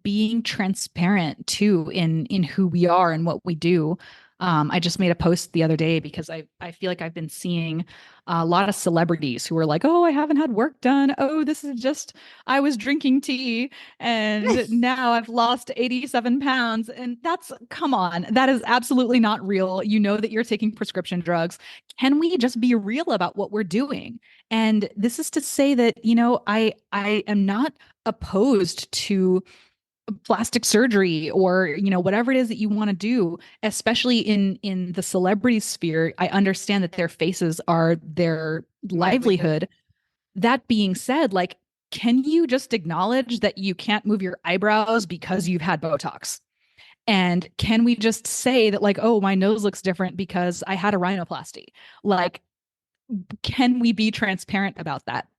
being transparent too in who we are and what we do. I just made a post the other day because I feel like I've been seeing a lot of celebrities who are like, oh, I haven't had work done. Oh, this is just I was drinking tea and now I've lost 87 pounds. And that's come on, that is absolutely not real. You know that you're taking prescription drugs. Can we just be real about what we're doing? And this is to say that, I am not opposed to plastic surgery or, whatever it is that you want to do, especially in the celebrity sphere. I understand that their faces are their Livelihood. livelihood. That being said, like, can you just acknowledge that you can't move your eyebrows because you've had Botox? And can we just say that, like, oh, my nose looks different because I had a rhinoplasty? Like, can we be transparent about that?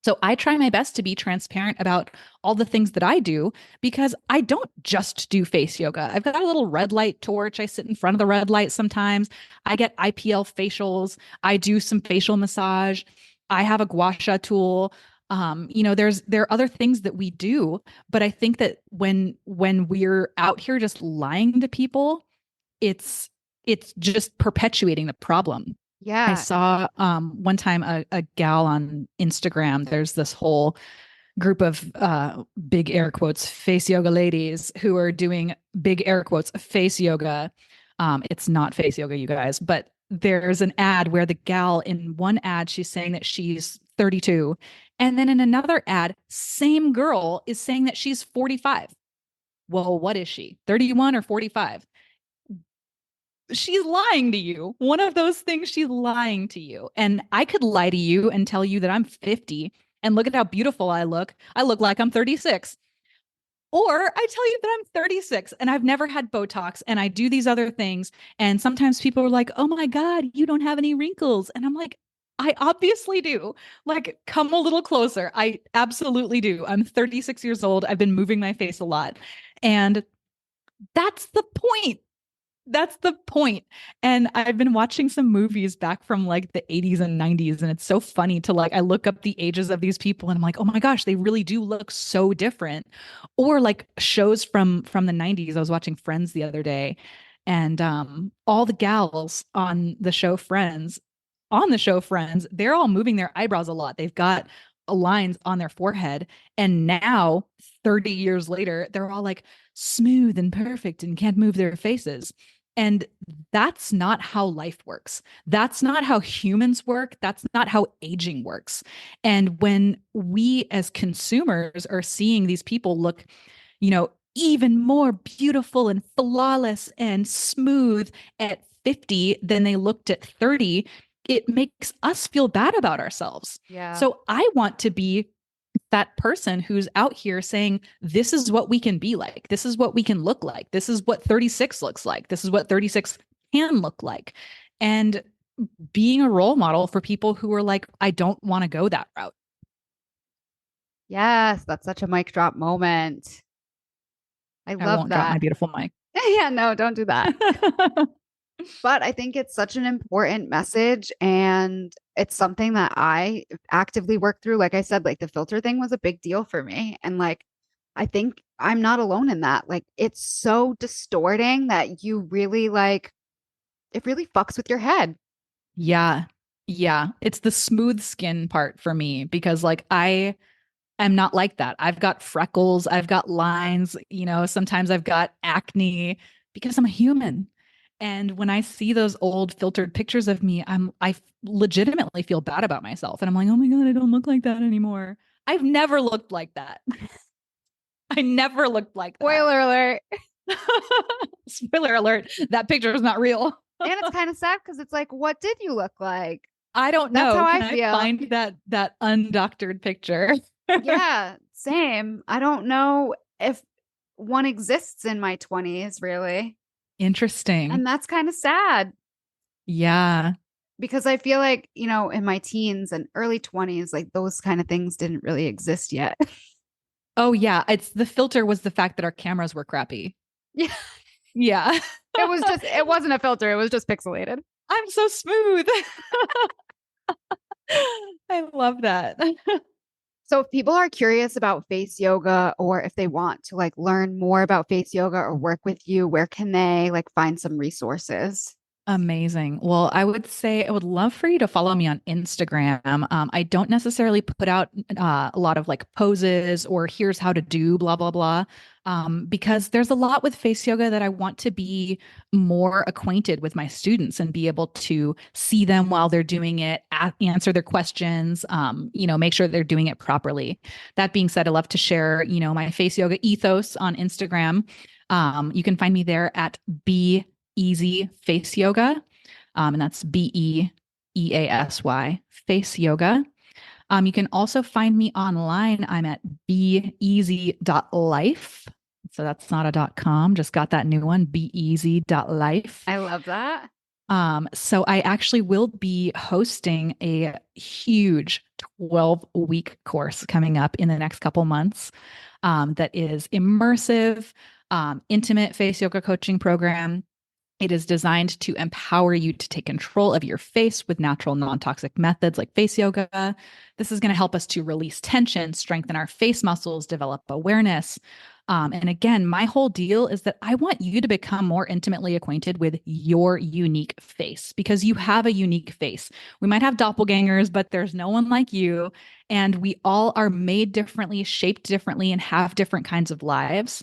So I try my best to be transparent about all the things that I do because I don't just do face yoga. I've got a little red light torch. I sit in front of the red light sometimes. I get IPL facials. I do some facial massage. I have a gua sha tool. There are other things that we do, but I think that when we're out here just lying to people, it's just perpetuating the problem. I Yeah. saw one time a gal on Instagram. There's this whole group of big air quotes face yoga ladies who are doing big air quotes face yoga. It's not face yoga, you guys, but there's an ad where the gal in one ad, she's saying that she's 32. And then in another ad, same girl is saying that she's 45. Well, what is she? 31 or 45? She's lying to you. One of those things, she's lying to you. And I could lie to you and tell you that I'm 50 and look at how beautiful I look. I look like I'm 36. Or I tell you that I'm 36 and I've never had Botox and I do these other things. And sometimes people are like, oh my God, you don't have any wrinkles. And I'm like, I obviously do. Like, come a little closer. I absolutely do. I'm 36 years old. I've been moving my face a lot. And that's the point. That's the point. And I've been watching some movies back from like the 80s and 90s. And it's so funny to like, I look up the ages of these people and I'm like, oh my gosh, they really do look so different. Or like shows from the 90s. I was watching Friends the other day and all the gals on the show Friends, they're all moving their eyebrows a lot. They've got lines on their forehead. And now, 30 years later, they're all like smooth and perfect and can't move their faces. And that's not how life works. That's not how humans work. That's not how aging works. And when we as consumers are seeing these people look, even more beautiful and flawless and smooth at 50 than they looked at 30, it makes us feel bad about ourselves. Yeah. So I want to be that person who's out here saying, this is what we can be like. This is what we can look like. This is what 36 looks like. This is what 36 can look like. And being a role model for people who are like, I don't want to go that route. Yes. That's such a mic drop moment. I I love won't drop my that. beautiful mic. Yeah. No, don't do that. But I think it's such an important message and it's something that I actively work through. Like I said, like the filter thing was a big deal for me. And like, I think I'm not alone in that. Like, it's so distorting that you really like, it really fucks with your head. Yeah. Yeah. It's the smooth skin part for me because like I'm not like that. I've got freckles, I've got lines, sometimes I've got acne because I'm a human. And when I see those old filtered pictures of me, I legitimately feel bad about myself. And I'm like, oh my God, I don't look like that anymore. I've never looked like that. I never looked like that. Spoiler alert. Spoiler alert, that picture is not real. And it's kind of sad because it's like, what did you look like? I don't That's how know. I Can I feel. find that undoctored picture? Yeah, same. I don't know if one exists in my 20s, really. Interesting. And that's kind of sad. Yeah. Because I feel like, in my teens and early 20s, like those kind of things didn't really exist yet. Oh yeah, it's the filter was the fact that our cameras were crappy. Yeah. Yeah. It wasn't a filter, it was just pixelated. I'm so smooth. I love that. So if people are curious about face yoga or if they want to like learn more about face yoga or work with you, where can they like find some resources? Amazing. Well, I would say I would love for you to follow me on Instagram. I don't necessarily put out a lot of like poses or here's how to do blah, blah, blah, because there's a lot with face yoga that I want to be more acquainted with my students and be able to see them while they're doing it, answer their questions, make sure they're doing it properly. That being said, I love to share, my face yoga ethos on Instagram. You can find me there at B Easy Face Yoga. And that's BEEASY, Face Yoga. You can also find me online. I'm at beeasy.life. So that's not a .com, just got that new one, beeasy.life. I love that. So I actually will be hosting a huge 12-week course coming up in the next couple months that is immersive, intimate face yoga coaching program. It is designed to empower you to take control of your face with natural, non toxic methods like face yoga. This is going to help us to release tension, strengthen our face muscles, develop awareness. And again, my whole deal is that I want you to become more intimately acquainted with your unique face because you have a unique face. We might have doppelgangers, but there's no one like you. And we all are made differently, shaped differently, and have different kinds of lives.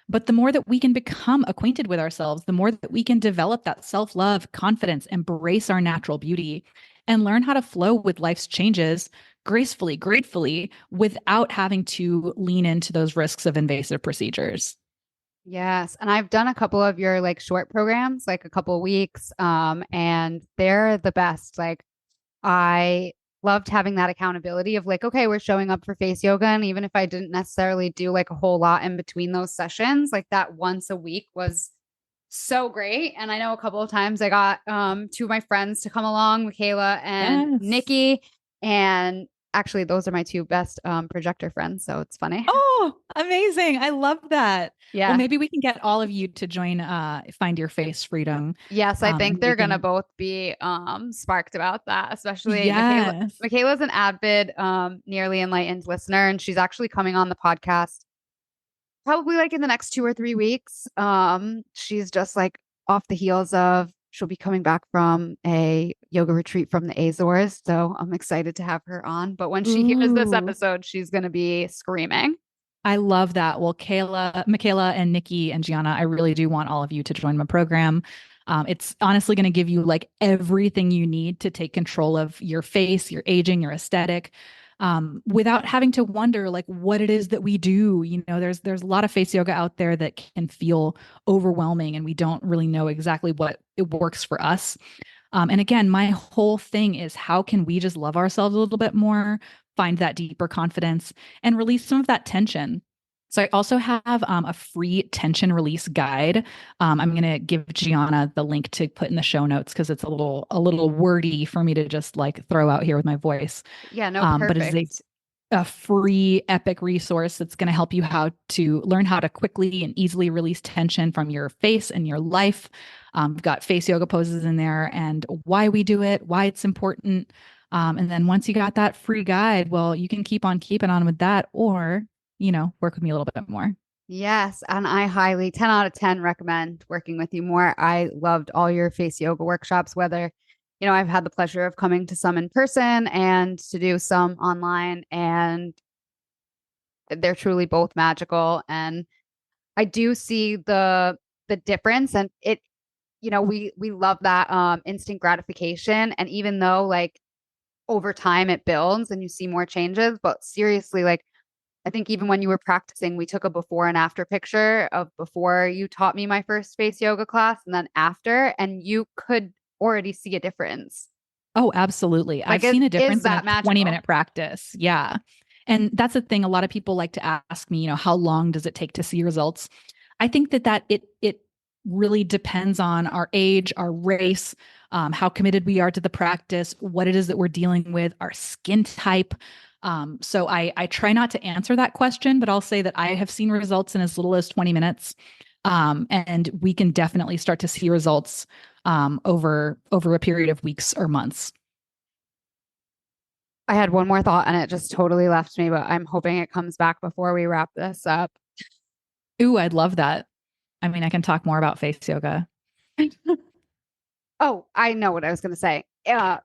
But the more that we can become acquainted with ourselves, the more that we can develop that self love, confidence, embrace our natural beauty, and learn how to flow with life's changes gracefully, gratefully, without having to lean into those risks of invasive procedures. Yes, and I've done a couple of your like short programs, like a couple of weeks, and they're the best. Like I loved having that accountability of like, okay, we're showing up for face yoga. And even if I didn't necessarily do like a whole lot in between those sessions, like that once a week was so great. And I know a couple of times I got two of my friends to come along, Michaela and Yes. Nikki. And actually those are my two best projector friends. So it's funny. Oh, amazing. I love that. Well, Yeah. maybe we can get all of you to join Find Your Face Freedom. Yes, I think And we they're gonna can, both be sparked about that, especially Michaela. yes. Michaela's an avid nearly enlightened listener, and she's actually coming on the podcast probably like in the next 2 or 3 weeks. She's just like off the heels of she'll be coming back from a yoga retreat from the Azores. So I'm excited to have her on. But when she hears this Ooh. episode, she's gonna be screaming. I love that. Well, Michaela and Nikki and Gianna, I really do want all of you to join my program. It's honestly going to give you like everything you need to take control of your face, your aging, your aesthetic, without having to wonder like what it is that we do. There's a lot of face yoga out there that can feel overwhelming, and we don't really know exactly what it works for us. And again, my whole thing is how can we just love ourselves a little bit more, find that deeper confidence, and release some of that tension. So I also have a free tension release guide. I'm going to give Gianna the link to put in the show notes because it's a little wordy for me to just like throw out here with my voice. Yeah, no, But it is perfect. a free epic resource that's going to help you how to learn how to quickly and easily release tension from your face and your life. We've got face yoga poses in there and why we do it, why it's important. And then once you got that free guide, well, you can keep on keeping on with that or, work with me a little bit more. Yes, and I highly 10 out of 10 recommend working with you more. I loved all your face yoga workshops, whether, I've had the pleasure of coming to some in person and to do some online, and they're truly both magical. And I do see the difference, and we love that instant gratification. And even though like over time it builds and you see more changes, but seriously, like I think even when you were practicing, we took a before and after picture of before you taught me my first face yoga class and then after, and you could already see a difference. Oh, absolutely. Like, I've seen a is difference in a that 20 magical? minute practice. Yeah. And that's the thing. A lot of people like to ask me, how long does it take to see results? I think that it really depends on our age, our race, how committed we are to the practice, what it is that we're dealing with, our skin type. So I try not to answer that question, but I'll say that I have seen results in as little as 20 minutes. And we can definitely start to see results over a period of weeks or months. I had one more thought and it just totally left me, but I'm hoping it comes back before we wrap this up. Ooh, I'd love that. I mean, I can talk more about face yoga. Oh, I know what I was going to say.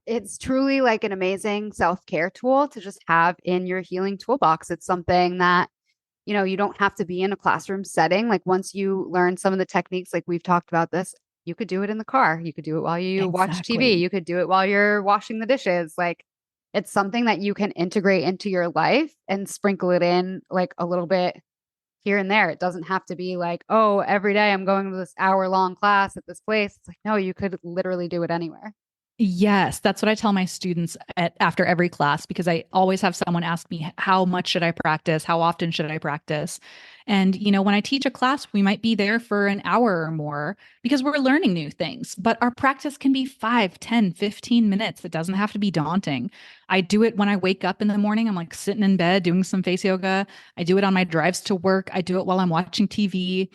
It's truly like an amazing self-care tool to just have in your healing toolbox. It's something that, you don't have to be in a classroom setting. Like once you learn some of the techniques, like we've talked about this, you could do it in the car. You could do it while you watch TV. Exactly. You could do it while you're washing the dishes. Like it's something that you can integrate into your life and sprinkle it in like a little bit here and there. It doesn't have to be like, oh, every day I'm going to this hour-long class at this place. It's like, no, you could literally do it anywhere. Yes, that's what I tell my students after every class because I always have someone ask me, how much should I practice? How often should I practice? And, when I teach a class, we might be there for an hour or more because we're learning new things, but our practice can be 5, 10, 15 minutes. It doesn't have to be daunting. I do it when I wake up in the morning. I'm like sitting in bed doing some face yoga. I do it on my drives to work. I do it while I'm watching TV.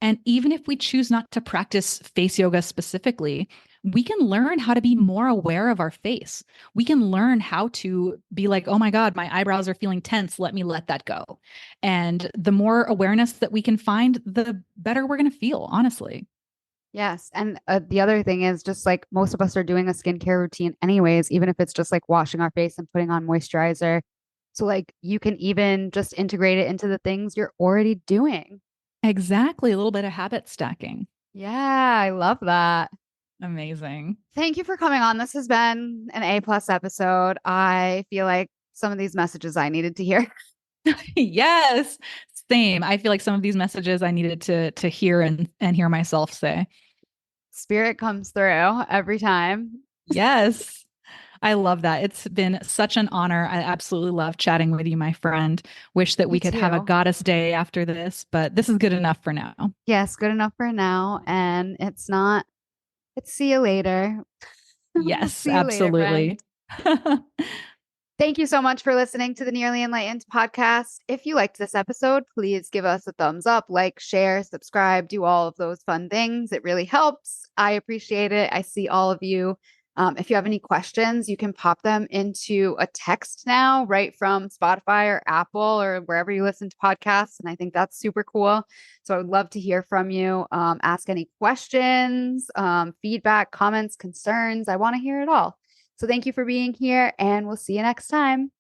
And even if we choose not to practice face yoga specifically, we can learn how to be more aware of our face. We can learn how to be like, oh my God, my eyebrows are feeling tense. Let me let that go. And the more awareness that we can find, the better we're going to feel, honestly. Yes. And the other thing is just like most of us are doing a skincare routine anyways, even if it's just like washing our face and putting on moisturizer. So like you can even just integrate it into the things you're already doing. Exactly. A little bit of habit stacking. Yeah, I love that. Amazing. Thank you for coming on. This has been an A+ episode. I feel like some of these messages I needed to hear. Yes. Same. I feel like some of these messages I needed to hear and hear myself say. Spirit comes through every time. Yes. I love that. It's been such an honor. I absolutely love chatting with you, my friend. Wish that Me we could have a too. goddess day after this, but this is good enough for now. Yes, good enough for now. And it's not, it's see you later. We'll Yes, see you later, friend. absolutely. Thank you so much for listening to the Nearly Enlightened podcast. If you liked this episode, please give us a thumbs up, like, share, subscribe, do all of those fun things. It really helps. I appreciate it. I see all of you. If you have any questions, you can pop them into a text now, right from Spotify or Apple or wherever you listen to podcasts. And I think that's super cool. So I would love to hear from you. Ask any questions, feedback, comments, concerns. I want to hear it all. So thank you for being here, and we'll see you next time.